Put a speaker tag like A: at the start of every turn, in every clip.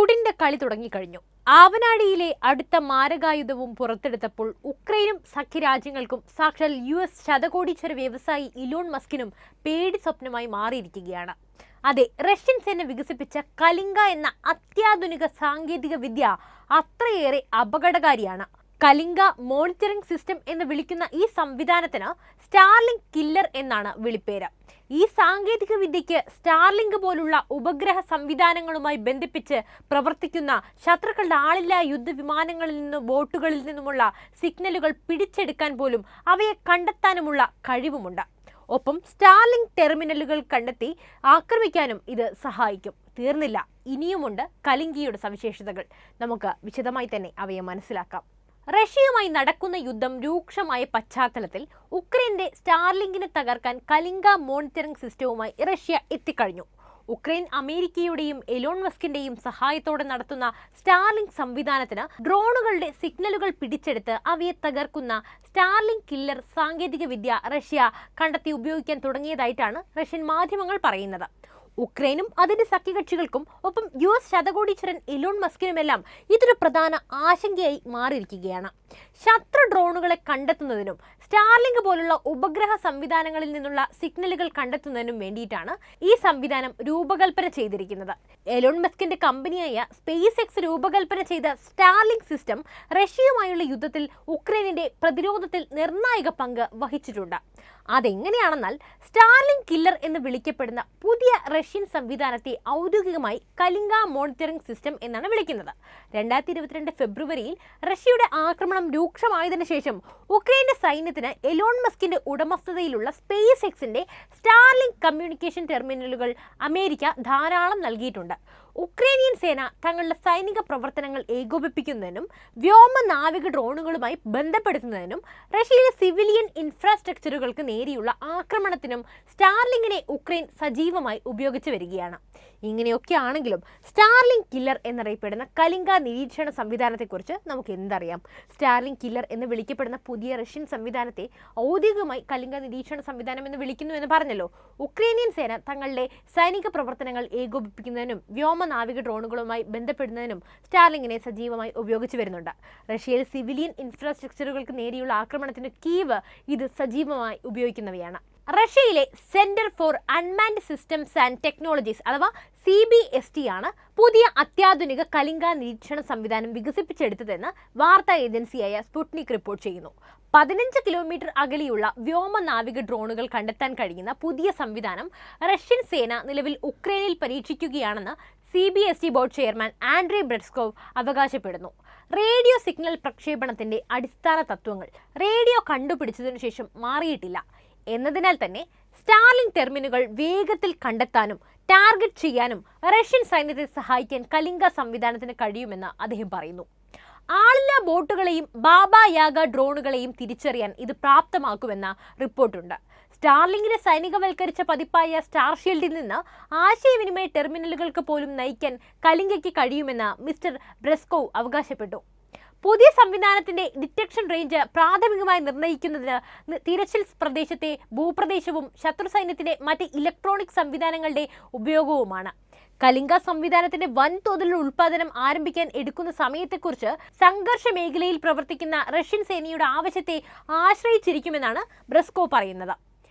A: ചൂടിന്റെ കളി തുടങ്ങിക്കഴിഞ്ഞു. ആവനാഴിയിലെ അടുത്ത മാരകായുധവും പുറത്തെടുത്തപ്പോൾ ഉക്രൈനും സഖ്യരാജ്യങ്ങൾക്കും സാക്ഷാൽ US ശതകോടീശ്വര വ്യവസായി ഇലോൺ മസ്കിനും പേടി സ്വപ്നമായി മാറിയിരിക്കുകയാണ്. അതെ, റഷ്യൻ സേന വികസിപ്പിച്ച കലിംഗ എന്ന അത്യാധുനിക സാങ്കേതിക വിദ്യ അത്രയേറെ അപകടകാരിയാണ്. കലിംഗ മോണിറ്ററിംഗ് സിസ്റ്റം എന്ന് വിളിക്കുന്ന ഈ സംവിധാനത്തിന് സ്റ്റാർലിങ്ക് കില്ലർ എന്നാണ് വിളിപ്പേര്. ഈ സാങ്കേതിക വിദ്യയ്ക്ക് സ്റ്റാർലിങ്ക് പോലുള്ള ഉപഗ്രഹ സംവിധാനങ്ങളുമായി ബന്ധിപ്പിച്ച് പ്രവർത്തിക്കുന്ന ശത്രുക്കളുടെ ആളില്ലാ യുദ്ധവിമാനങ്ങളിൽ നിന്നും ബോട്ടുകളിൽ നിന്നുമുള്ള സിഗ്നലുകൾ പിടിച്ചെടുക്കാൻ പോലും അവയെ കണ്ടെത്താനുമുള്ള കഴിവുമുണ്ട്. ഒപ്പം സ്റ്റാർലിങ്ക് ടെർമിനലുകൾ കണ്ടെത്തി ആക്രമിക്കാനും ഇത് സഹായിക്കും. തീർന്നില്ല, ഇനിയുമുണ്ട് കലിംഗയുടെ സവിശേഷതകൾ. നമുക്ക് വിശദമായി തന്നെ അവയെ മനസ്സിലാക്കാം. റഷ്യയുമായി നടക്കുന്ന യുദ്ധം രൂക്ഷമായ പശ്ചാത്തലത്തിൽ ഉക്രൈന്റെ സ്റ്റാർലിങ്കിനെ തകർക്കാൻ കലിംഗ മോണിറ്ററിംഗ് സിസ്റ്റവുമായി റഷ്യ എത്തിക്കഴിഞ്ഞു. ഉക്രൈൻ അമേരിക്കയുടെയും എലോൺ മസ്കിന്റെയും സഹായത്തോടെ നടത്തുന്ന സ്റ്റാർലിങ്ക് സംവിധാനത്തിന് ഡ്രോണുകളുടെ സിഗ്നലുകൾ പിടിച്ചെടുത്ത് അവയെ തകർക്കുന്ന സ്റ്റാർലിങ്ക് കില്ലർ സാങ്കേതിക വിദ്യ റഷ്യ കണ്ടെത്തി ഉപയോഗിക്കാൻ തുടങ്ങിയതായിട്ടാണ് റഷ്യൻ മാധ്യമങ്ങൾ പറയുന്നത്. ഉക്രൈനും അതിന്റെ സഖ്യകക്ഷികൾക്കും ഒപ്പം US ശതകോടീശ്വരൻ ഇലോൺ മസ്കിനുമെല്ലാം ഇതൊരു പ്രധാന ആശങ്കയായി മാറിയിരിക്കുകയാണ്. ശത്രു ഡ്രോണുകളെ കണ്ടെത്തുന്നതിനും സ്റ്റാർലിങ്ക് പോലുള്ള ഉപഗ്രഹ സംവിധാനങ്ങളിൽ നിന്നുള്ള സിഗ്നലുകൾ കണ്ടെത്തുന്നതിനും വേണ്ടിയിട്ടാണ് ഈ സംവിധാനം രൂപകൽപ്പന ചെയ്തിരിക്കുന്നത്. എലോൺ മസ്കിന്റെ കമ്പനിയായ SpaceX രൂപകൽപ്പന ചെയ്ത സ്റ്റാർലിങ്ക് സിസ്റ്റം റഷ്യയുമായുള്ള യുദ്ധത്തിൽ ഉക്രൈനിന്റെ പ്രതിരോധത്തിൽ നിർണായക പങ്ക് വഹിച്ചിട്ടുണ്ട്. അതെങ്ങനെയാണെന്നാൽ സ്റ്റാർലിങ്ക് കില്ലർ എന്ന് വിളിക്കപ്പെടുന്ന പുതിയ റഷ്യൻ സംവിധാനത്തെ ഔദ്യോഗികമായി കലിംഗ മോണിറ്ററിംഗ് സിസ്റ്റം എന്നാണ് വിളിക്കുന്നത്. 2022 ഫെബ്രുവരിയിൽ റഷ്യയുടെ ആക്രമണം രൂക്ഷമായതിനു ശേഷം ഉക്രൈന്റെ സൈന്യത്തിന് എലോൺ മസ്കിന്റെ ഉടമസ്ഥതയിലുള്ള SpaceXന്റെ സ്റ്റാർലിങ്ക് കമ്മ്യൂണിക്കേഷൻ ടെർമിനലുകൾ അമേരിക്ക ധാരാളം നൽകിയിട്ടുണ്ട്. ഉക്രൈനിയൻ സേന തങ്ങളുടെ സൈനിക പ്രവർത്തനങ്ങൾ ഏകോപിപ്പിക്കുന്നതിനും വ്യോമ നാവിക ഡ്രോണുകളുമായി ബന്ധപ്പെടുത്തുന്നതിനും റഷ്യയിലെ സിവിലിയൻ ഇൻഫ്രാസ്ട്രക്ചറുകൾക്ക് നേരെയുള്ള ആക്രമണത്തിനും സ്റ്റാർലിങ്കിനെ ഉക്രൈൻ സജീവമായി ഉപയോഗിച്ചു വരികയാണ്. ഇങ്ങനെയൊക്കെ ആണെങ്കിലും സ്റ്റാർലിങ്ക് കില്ലർ എന്നറിയപ്പെടുന്ന കലിംഗ നിരീക്ഷണ സംവിധാനത്തെക്കുറിച്ച് നമുക്ക് എന്തറിയാം? സ്റ്റാർലിങ്ക് കില്ലർ എന്ന് വിളിക്കപ്പെടുന്ന പുതിയ റഷ്യൻ സംവിധാനത്തെ ഔദ്യോഗികമായി കലിംഗ നിരീക്ഷണ സംവിധാനം എന്ന് വിളിക്കുന്നു എന്ന് പറഞ്ഞല്ലോ. ഉക്രൈനിയൻ സേന തങ്ങളുടെ സൈനിക പ്രവർത്തനങ്ങൾ ഏകോപിപ്പിക്കുന്നതിനും വ്യോമ നാവിക ഡ്രോണുകളുമായി ബന്ധപ്പെടുന്നതിനും സ്റ്റാർലിങ്കിനെ സജീവമായി ഉപയോഗിച്ചു വരുന്നുണ്ട്. റഷ്യയിലെ സിവിലിയൻ ഇൻഫ്രാസ്ട്രക്ചറുകൾക്ക് നേരെയുള്ള ആക്രമണത്തിന് കീവ് ഇത് സജീവമായി ഉപയോഗിക്കുന്നവയാണ്. റഷ്യയിലെ centre for unmanned systems and technologies അഥവാ CBST ആണ് പുതിയ അത്യാധുനിക കലിംഗ നിരീക്ഷണ സംവിധാനം വികസിപ്പിച്ചെടുത്തതെന്ന് വാർത്താ ഏജൻസിയായ സ്പുട്നിക് റിപ്പോർട്ട് ചെയ്യുന്നു. 15 കിലോമീറ്റർ അകലെയുള്ള വ്യോമ നാവിക ഡ്രോണുകൾ കണ്ടെത്താൻ കഴിയുന്ന പുതിയ സംവിധാനം റഷ്യൻ സേന നിലവിൽ ഉക്രൈനിൽ പരീക്ഷിക്കുകയാണെന്ന് CBST ബോർഡ് ചെയർമാൻ ആൻഡ്രി ബ്രെസ്കോവ് അവകാശപ്പെടുന്നു. റേഡിയോ സിഗ്നൽ പ്രക്ഷേപണത്തിന്റെ അടിസ്ഥാന തത്വങ്ങൾ റേഡിയോ കണ്ടുപിടിച്ചതിനു ശേഷം മാറിയിട്ടില്ല എന്നതിനാൽ തന്നെ സ്റ്റാർലിങ്ക് ടെർമിനുകൾ വേഗത്തിൽ കണ്ടെത്താനും ടാർഗറ്റ് ചെയ്യാനും റഷ്യൻ സൈന്യത്തെ സഹായിക്കാൻ കലിംഗ സംവിധാനത്തിന് കഴിയുമെന്ന് അദ്ദേഹം പറയുന്നു. ആളില്ലാ ബോട്ടുകളെയും ബാബ യാഗ ഡ്രോണുകളെയും തിരിച്ചറിയാൻ ഇത് പ്രാപ്തമാക്കുമെന്ന റിപ്പോർട്ടുണ്ട്. സ്റ്റാർലിങ്കിനെ സൈനികവൽക്കരിച്ച പതിപ്പായ സ്റ്റാർഷീൽഡിൽ നിന്ന് ആശയവിനിമയ ടെർമിനലുകൾക്ക് പോലും നയിക്കാൻ കലിംഗയ്ക്ക് കഴിയുമെന്ന് മിസ്റ്റർ ബ്രെസ്കോവ് അവകാശപ്പെട്ടു. പുതിയ സംവിധാനത്തിന്റെ ഡിറ്റക്ഷൻ റേഞ്ച് പ്രാഥമികമായി നിർണ്ണയിക്കുന്നതിന് തിരച്ചിൽ പ്രദേശത്തെ ഭൂപ്രദേശവും ശത്രു സൈന്യത്തിന്റെ മറ്റ് ഇലക്ട്രോണിക് സംവിധാനങ്ങളുടെ ഉപയോഗവുമാണ്. കലിംഗ സംവിധാനത്തിന്റെ വൻതോതിലുള്ള ഉൽപാദനം ആരംഭിക്കാൻ എടുക്കുന്ന സമയത്തെക്കുറിച്ച് സംഘർഷ മേഖലയിൽ പ്രവർത്തിക്കുന്ന റഷ്യൻ സേനയുടെ ആവശ്യത്തെ ആശ്രയിച്ചിരിക്കുമെന്നാണ് ബ്രെസ്കോ പറയുന്നത്.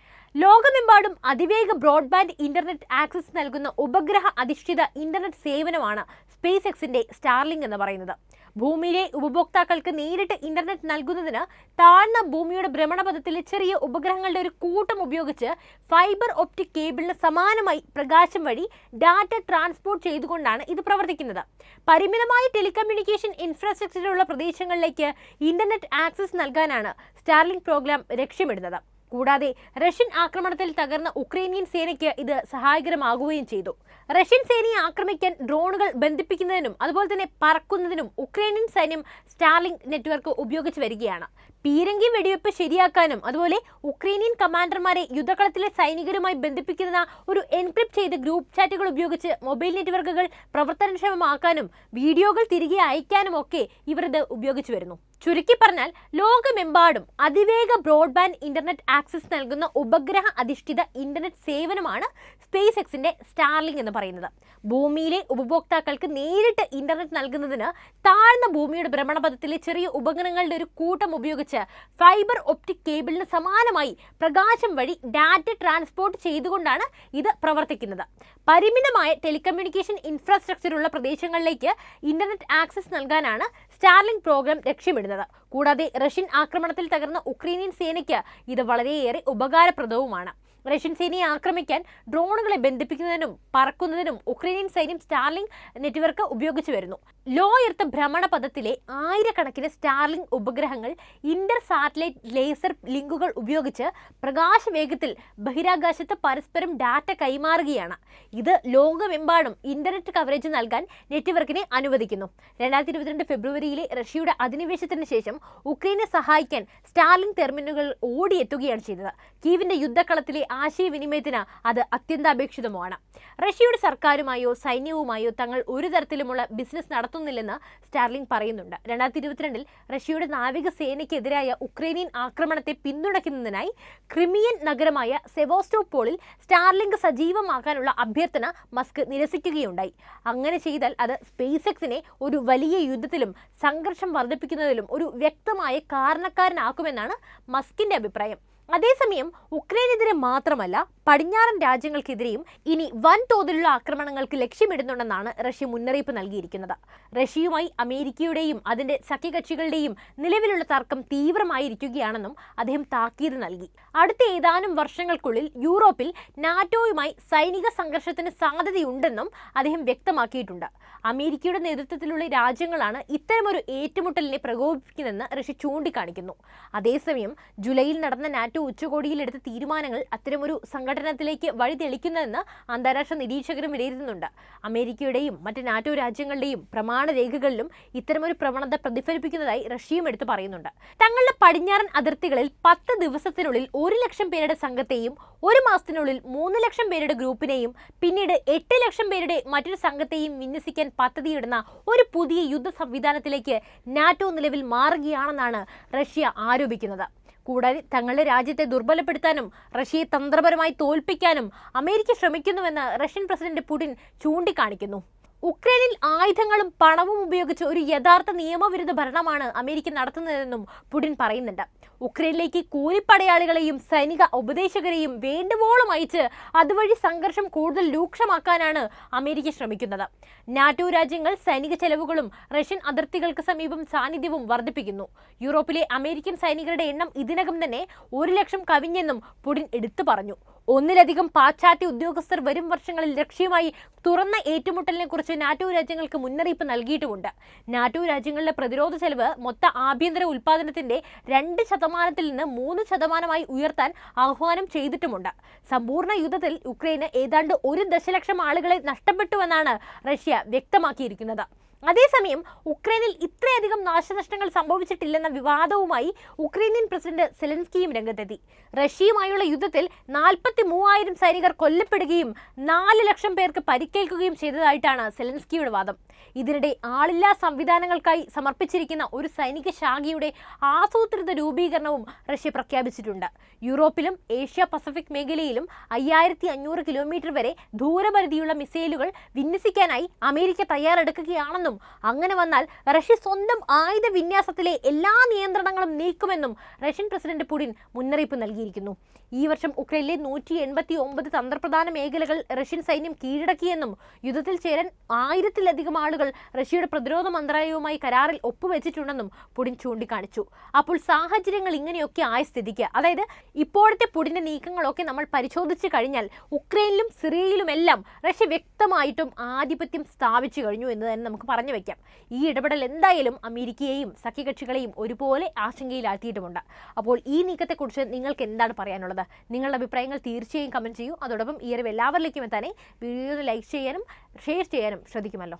A: ലോകമെമ്പാടും അതിവേഗ ബ്രോഡ്ബാൻഡ് ഇന്റർനെറ്റ് ആക്സസ് നൽകുന്ന ഉപഗ്രഹ അധിഷ്ഠിത ഇന്റർനെറ്റ് സേവനമാണ് SpaceXന്റെ സ്റ്റാർലിങ്ക് എന്ന് പറയുന്നത്. ഭൂമിയിലെ ഉപഭോക്താക്കൾക്ക് നേരിട്ട് ഇന്റർനെറ്റ് നൽകുന്നതിന് താഴ്ന്ന ഭൂമിയുടെ ഭ്രമണപഥത്തിലെ ചെറിയ ഉപഗ്രഹങ്ങളുടെ ഒരു കൂട്ടം ഉപയോഗിച്ച് ഫൈബർ ഒപ്റ്റിക് കേബിളിന് സമാനമായി പ്രകാശം വഴി ഡാറ്റ ട്രാൻസ്പോർട്ട് ചെയ്തുകൊണ്ടാണ് ഇത് പ്രവർത്തിക്കുന്നത്. പരിമിതമായ ടെലികമ്മ്യൂണിക്കേഷൻ ഇൻഫ്രാസ്ട്രക്ചറുള്ള പ്രദേശങ്ങളിലേക്ക് ഇന്റർനെറ്റ് ആക്സസ് നൽകാനാണ് സ്റ്റാർലിങ്ക് പ്രോഗ്രാം ലക്ഷ്യമിടുന്നത്. കൂടാതെ റഷ്യൻ ആക്രമണത്തിൽ തകർന്ന ഉക്രൈനിയൻ സേനയ്ക്ക് ഇത് സഹായകരമാകുകയും ചെയ്തു. റഷ്യൻ സേനയെ ആക്രമിക്കാൻ ഡ്രോണുകൾ ബന്ധിപ്പിക്കുന്നതിനും അതുപോലെ തന്നെ പറക്കുന്നതിനും ഉക്രൈനിയൻ സൈന്യം സ്റ്റാർലിങ്ക് നെറ്റ്വർക്ക് ഉപയോഗിച്ച് വരികയാണ്. പീരങ്കി വെടിവെപ്പ് ശരിയാക്കാനും അതുപോലെ ഉക്രൈനിയൻ കമാൻഡർമാരെ യുദ്ധകളത്തിലെ സൈനികരുമായി ബന്ധിപ്പിക്കുന്ന ഒരു എൻക്രിപ്റ്റ് ചെയ്ത ഗ്രൂപ്പ് ചാറ്റുകൾ ഉപയോഗിച്ച് മൊബൈൽ നെറ്റ്വർക്കുകൾ പ്രവർത്തനക്ഷമമാക്കാനും വീഡിയോകൾ തിരികെ അയക്കാനും ഒക്കെ ഇവർ ഇത് ഉപയോഗിച്ചു വരുന്നു. ചുരുക്കി പറഞ്ഞാൽ ലോകമെമ്പാടും അതിവേഗ ബ്രോഡ്ബാൻഡ് ഇന്റർനെറ്റ് ആക്സസ് നൽകുന്ന ഉപഗ്രഹ അധിഷ്ഠിത ഇന്റർനെറ്റ് സേവനമാണ് സ്പേസ് എക്സിന്റെ സ്റ്റാർലിങ്ക് എന്ന് പറയുന്നത്. ഭൂമിയിലെ ഉപഭോക്താക്കൾക്ക് നേരിട്ട് ഇന്റർനെറ്റ് നൽകുന്നതിന് താഴ്ന്ന ഭൂമിയുടെ ഭ്രമണപഥത്തിലെ ചെറിയ ഉപഗ്രഹങ്ങളുടെ ഒരു കൂട്ടം ഉപയോഗിച്ച് ഫൈബർ ഒപ്റ്റിക് കേബിളിന് സമാനമായി പ്രകാശം വഴി ഡാറ്റ ട്രാൻസ്പോർട്ട് ചെയ്തുകൊണ്ടാണ് ഇത് പ്രവർത്തിക്കുന്നത്. പരിമിതമായ ടെലികമ്മ്യൂണിക്കേഷൻ ഇൻഫ്രാസ്ട്രക്ചറുള്ള പ്രദേശങ്ങളിലേക്ക് ഇന്റർനെറ്റ് ആക്സസ് നൽകാനാണ് സ്റ്റാർലിങ്ക് പ്രോഗ്രാം ലക്ഷ്യമിടുന്നത്. കൂടാതെ റഷ്യൻ ആക്രമണത്തിൽ തകർന്ന ഉക്രൈനിയൻ സേനയ്ക്ക് ഇത് വളരെയേറെ ഉപകാരപ്രദവുമാണ്. റഷ്യൻ സേനയെ ആക്രമിക്കാൻ ഡ്രോണുകളെ ബന്ധിപ്പിക്കുന്നതിനും പറക്കുന്നതിനും ഉക്രൈനിയൻ സൈന്യം സ്റ്റാർലിങ്ക് നെറ്റ്വർക്ക് ഉപയോഗിച്ചു വരുന്നു. ലോ എർത്ത് ഭ്രമണപഥത്തിലെ ആയിരക്കണക്കിന് സ്റ്റാർലിങ്ക് ഉപഗ്രഹങ്ങൾ ഇന്റർ സാറ്റലൈറ്റ് ലേസർ ലിങ്കുകൾ ഉപയോഗിച്ച് പ്രകാശവേഗത്തിൽ ബഹിരാകാശത്ത് പരസ്പരം ഡാറ്റ കൈമാറുകയാണ്. ഇത് ലോകമെമ്പാടും ഇന്റർനെറ്റ് കവറേജ് നൽകാൻ നെറ്റ്വർക്കിനെ അനുവദിക്കുന്നു. 2022 ഫെബ്രുവരിയിലെ റഷ്യയുടെ അധിനിവേശത്തിന് ശേഷം ഉക്രൈനെ സഹായിക്കാൻ സ്റ്റാർലിങ്ക് ടെർമിനലുകൾ ഓടിയെത്തുകയാണ് ചെയ്തത്. കീവിന്റെ യുദ്ധക്കളത്തിലെ ആശയവിനിമയത്തിന് അത് അത്യന്താപേക്ഷിതമാണ്. റഷ്യയുടെ സർക്കാരുമായോ സൈന്യവുമായോ തങ്ങൾ ഒരു തരത്തിലുമുള്ള ബിസിനസ് നടത്തുന്നില്ലെന്ന് സ്റ്റാർലിങ്ക് പറയുന്നുണ്ട്. 2022 റഷ്യയുടെ നാവികസേനയ്ക്കെതിരായ ഉക്രൈനിയൻ ആക്രമണത്തെ പിന്തുണയ്ക്കുന്നതിനായി ക്രിമിയൻ നഗരമായ സെവാസ്റ്റോപോളിൽ സ്റ്റാർലിങ്ക് സജീവമാക്കാനുള്ള അഭ്യർത്ഥന മസ്ക് നിരസിക്കുകയുണ്ടായി. അങ്ങനെ ചെയ്താൽ അത് സ്പേസ് എക്സിനെ ഒരു വലിയ യുദ്ധത്തിലും സംഘർഷം വർദ്ധിപ്പിക്കുന്നതിലും ഒരു വ്യക്തമായ കാരണക്കാരനാക്കുമെന്നാണ് മസ്കിന്റെ അഭിപ്രായം. അതേസമയം ഉക്രൈനെതിരെ മാത്രമല്ല പടിഞ്ഞാറൻ രാജ്യങ്ങൾക്കെതിരെയും ഇനി വൻതോതിലുള്ള ആക്രമണങ്ങൾക്ക് ലക്ഷ്യമിടുന്നുണ്ടെന്നാണ് റഷ്യ മുന്നറിയിപ്പ് നൽകിയിരിക്കുന്നത്. റഷ്യയുമായി അമേരിക്കയുടെയും അതിന്റെ സഖ്യകക്ഷികളുടെയും നിലവിലുള്ള തർക്കം തീവ്രമായിരിക്കുകയാണെന്നും അദ്ദേഹം താക്കീത് നൽകി. അടുത്ത ഏതാനും വർഷങ്ങൾക്കുള്ളിൽ യൂറോപ്പിൽ നാറ്റോയുമായി സൈനിക സംഘർഷത്തിന് സാധ്യതയുണ്ടെന്നും അദ്ദേഹം വ്യക്തമാക്കിയിട്ടുണ്ട്. അമേരിക്കയുടെ നേതൃത്വത്തിലുള്ള രാജ്യങ്ങളാണ് ഇത്തരമൊരു ഏറ്റുമുട്ടലിനെ പ്രകോപിപ്പിക്കുന്നതെന്ന് റഷ്യ ചൂണ്ടിക്കാണിക്കുന്നു. അതേസമയം ജൂലൈയിൽ നടന്ന നാറ്റോ ഉച്ചകോടിയിൽ എടുത്ത തീരുമാനങ്ങൾ അത്തരമൊരു സംഘടനത്തിലേക്ക് വഴി തെളിക്കുന്നതെന്ന് അന്താരാഷ്ട്ര നിരീക്ഷകരും വിലയിരുത്തുന്നുണ്ട്. അമേരിക്കയുടെയും മറ്റ് നാറ്റോ രാജ്യങ്ങളുടെയും പ്രമാണരേഖകളിലും ഇത്തരമൊരു പ്രവണത പ്രതിഫലിപ്പിക്കുന്നതായി റഷ്യയും എടുത്തു പറയുന്നുണ്ട്. തങ്ങളുടെ പടിഞ്ഞാറൻ അതിർത്തികളിൽ 10 ദിവസത്തിനുള്ളിൽ 1 ലക്ഷം പേരുടെ സംഘത്തെയും 1 മാസത്തിനുള്ളിൽ 3 ലക്ഷം പേരുടെ ഗ്രൂപ്പിനെയും പിന്നീട് 8 ലക്ഷം പേരുടെ മറ്റൊരു സംഘത്തെയും വിന്യസിക്കാൻ പദ്ധതിയിടുന്ന ഒരു പുതിയ യുദ്ധ സംവിധാനത്തിലേക്ക് നാറ്റോ നിലവിൽ മാറുകയാണെന്നാണ് റഷ്യ ആരോപിക്കുന്നത്. കൂടാതെ തങ്ങളുടെ രാജ്യത്തെ ദുർബലപ്പെടുത്താനും റഷ്യയെ തന്ത്രപരമായി തോൽപ്പിക്കാനും അമേരിക്ക ശ്രമിക്കുന്നുവെന്ന് റഷ്യൻ പ്രസിഡന്റ് പുടിൻ ചൂണ്ടിക്കാണിക്കുന്നു. ഉക്രൈനിൽ ആയുധങ്ങളും പണവും ഉപയോഗിച്ച് ഒരു യഥാർത്ഥ നിയമവിരുദ്ധ ഭരണമാണ് അമേരിക്ക നടത്തുന്നതെന്നും പുടിൻ പറയുന്നുണ്ട്. ഉക്രൈനിലേക്ക് കൂലിപ്പടയാളികളെയും സൈനിക ഉപദേശകരെയും വേണ്ടുവോളം അയച്ച് അതുവഴി സംഘർഷം കൂടുതൽ രൂക്ഷമാക്കാനാണ് അമേരിക്ക ശ്രമിക്കുന്നത്. നാറ്റോ രാജ്യങ്ങൾ സൈനിക ചെലവുകളും റഷ്യൻ അതിർത്തികൾക്ക് സമീപം സാന്നിധ്യവും വർദ്ധിപ്പിക്കുന്നു. യൂറോപ്പിലെ അമേരിക്കൻ സൈനികരുടെ എണ്ണം ഇതിനകം തന്നെ 1 ലക്ഷം കവിഞ്ഞെന്നും പുടിൻ എടുത്തു പറഞ്ഞു. ഒന്നിലധികം പാശ്ചാത്യ ഉദ്യോഗസ്ഥർ വരും വർഷങ്ങളിൽ ലക്ഷ്യമായി തുറന്ന ഏറ്റുമുട്ടലിനെ കുറിച്ച് നാറ്റോ രാജ്യങ്ങൾക്ക് മുന്നറിയിപ്പ് നൽകിയിട്ടുമുണ്ട്. നാറ്റോ രാജ്യങ്ങളുടെ പ്രതിരോധ ചെലവ് മൊത്ത ആഭ്യന്തര ഉൽപാദനത്തിന്റെ 2% നിന്ന് 3% ഉയർത്താൻ ആഹ്വാനം ചെയ്തിട്ടുമുണ്ട്. സമ്പൂർണ്ണ യുദ്ധത്തിൽ ഉക്രൈന് ഏതാണ്ട് 1 ദശലക്ഷം ആളുകളെ നഷ്ടപ്പെട്ടുവെന്നാണ് റഷ്യ വ്യക്തമാക്കിയിരിക്കുന്നത്. അതേസമയം ഉക്രൈനിൽ ഇത്രയധികം നാശനഷ്ടങ്ങൾ സംഭവിച്ചിട്ടില്ലെന്ന വിവാദവുമായി ഉക്രൈനിയൻ പ്രസിഡന്റ് സെലൻസ്കിയും രംഗത്തെത്തി. റഷ്യയുമായുള്ള യുദ്ധത്തിൽ 43,000 സൈനികർ കൊല്ലപ്പെടുകയും 4 ലക്ഷം പേർക്ക് പരിക്കേൽക്കുകയും ചെയ്തതായിട്ടാണ് സെലൻസ്കിയുടെ വാദം. ഇതിനിടെ ആളില്ലാ സംവിധാനങ്ങൾക്കായി സമർപ്പിച്ചിരിക്കുന്ന ഒരു സൈനിക ശാഖയുടെ ആസൂത്രിത രൂപീകരണവും റഷ്യ പ്രഖ്യാപിച്ചിട്ടുണ്ട്. യൂറോപ്പിലും ഏഷ്യ പസഫിക് മേഖലയിലും 5500 കിലോമീറ്റർ വരെ ദൂരപരിധിയുള്ള മിസൈലുകൾ വിന്യസിക്കാനായി അമേരിക്ക തയ്യാറെടുക്കുകയാണെന്നും അങ്ങനെ വന്നാൽ റഷ്യ സ്വന്തം ആയുധ വിന്യാസത്തിലെ എല്ലാ നിയന്ത്രണങ്ങളും നീക്കുമെന്നും റഷ്യൻ പ്രസിഡന്റ് പുടിൻ മുന്നറിയിപ്പ് നൽകിയിരിക്കുന്നു. ഈ വർഷം ഉക്രൈനിലെ 189 തന്ത്രപ്രധാന മേഖലകൾ റഷ്യൻ സൈന്യം കീഴടക്കിയെന്നും യുദ്ധത്തിൽ ചേരാൻ 1000-ലധികം ആളുകൾ റഷ്യയുടെ പ്രതിരോധ മന്ത്രാലയവുമായി കരാറിൽ ഒപ്പുവെച്ചിട്ടുണ്ടെന്നും പുടിൻ ചൂണ്ടിക്കാണിച്ചു. അപ്പോൾ സാഹചര്യങ്ങൾ ഇങ്ങനെയൊക്കെ ആയ സ്ഥിതിക്ക്, അതായത് ഇപ്പോഴത്തെ പുടിന്റെ നീക്കങ്ങളൊക്കെ നമ്മൾ പരിശോധിച്ചു കഴിഞ്ഞാൽ ഉക്രൈനിലും സിറിയയിലുമെല്ലാം റഷ്യ വ്യക്തമായിട്ടും ആധിപത്യം സ്ഥാപിച്ചു കഴിഞ്ഞു എന്ന് തന്നെ നമുക്ക് പറഞ്ഞു വയ്ക്കാം. ഈ ഇടപെടൽ എന്തായാലും അമേരിക്കയെയും സഖ്യകക്ഷികളെയും ഒരുപോലെ ആശങ്കയിലാക്കിയിട്ടുമുണ്ട്. അപ്പോൾ ഈ നീക്കത്തെക്കുറിച്ച് നിങ്ങൾക്ക് എന്താണ് പറയാനുള്ളത്? നിങ്ങളുടെ അഭിപ്രായങ്ങൾ തീർച്ചയായും കമന്റ് ചെയ്യൂ. അതോടൊപ്പം ഈ അറിവ് എല്ലാവരിലേക്കും എത്താനേ വീഡിയോ ലൈക്ക് ചെയ്യാനും ഷെയർ ചെയ്യാനും ശ്രദ്ധിക്കുമല്ലോ.